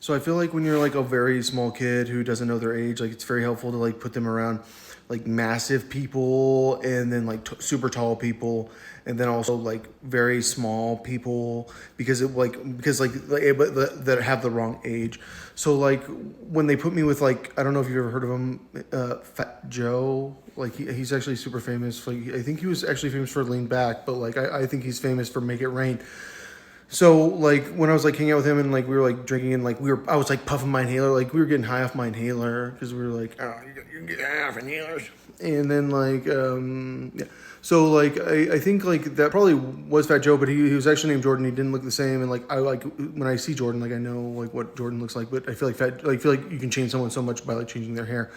So I feel like when you're like a very small kid who doesn't know their age, like it's very helpful to like put them around like massive people and then like super tall people and then also like very small people because that have the wrong age. So like when they put me with like I don't know if you've ever heard of him, Fat Joe. Like he's actually super famous. Like I think he was actually famous for Lean Back, but like I think he's famous for Make It Rain. So like when I was like hanging out with him and like we were like drinking and like I was like puffing my inhaler, like we were getting high off my inhaler because we were like, oh, you can get high off inhalers. And then like yeah. So like I think like that probably was Fat Joe, but he was actually named Jordan. He didn't look the same, and like I like when I see Jordan, like I know like what Jordan looks like, but I feel like you can change someone so much by like changing their hair.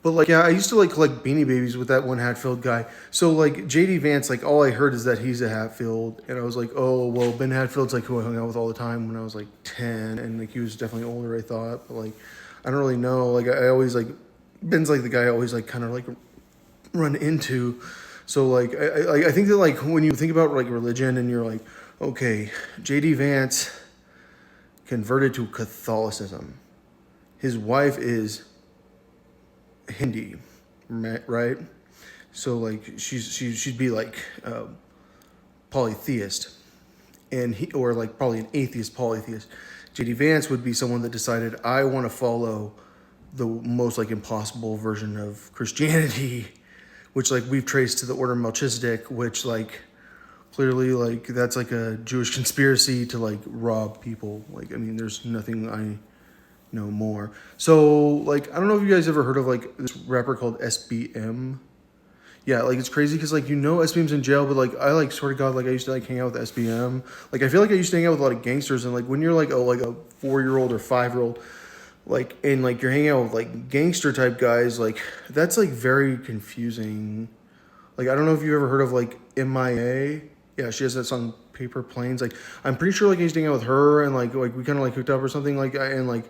But like yeah, I used to like collect Beanie Babies with that one Hatfield guy. So like JD Vance, like all I heard is that he's a Hatfield, and I was like, oh well, Ben Hatfield's like who I hung out with all the time when I was like 10, and like he was definitely older, I thought. But like I don't really know. Like I always like Ben's like the guy I always like kind of like run into. So like I think that like when you think about like religion and you're like, okay, JD Vance converted to Catholicism. His wife is Hindi, right? So like she'd be like polytheist, and he or like probably an atheist polytheist. JD Vance would be someone that decided I want to follow the most like impossible version of Christianity, which like we've traced to the order of Melchizedek, which like clearly like that's like a Jewish conspiracy to like rob people. Like I mean, there's nothing I know more. So like I don't know if you guys ever heard of like this rapper called SBM. Yeah, like it's crazy because like SBM's in jail, but like I like swear to God, like I used to like hang out with SBM. Like I feel like I used to hang out with a lot of gangsters, and like when you're like a 4-year-old or 5-year-old, like and like you're hanging out with like gangster type guys, like that's like very confusing. Like I don't know if you ever heard of like MIA. Yeah, she has that song Paper Planes. Like I'm pretty sure like I used to hang out with her and like we kind of like hooked up or something and like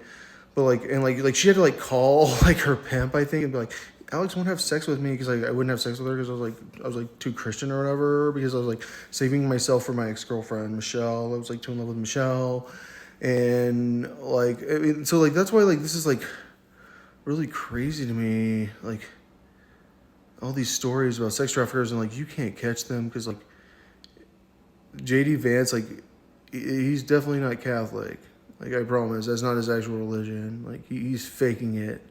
but like she had to like call like her pimp I think and be like Alex won't have sex with me because like I wouldn't have sex with her because I was like too Christian or whatever because I was like saving myself for my ex-girlfriend Michelle. I was like too in love with Michelle and like I mean, so like that's why like this is like really crazy to me like all these stories about sex traffickers and like you can't catch them because like JD Vance like he's definitely not Catholic. Like I promise, that's not his actual religion. Like he's faking it.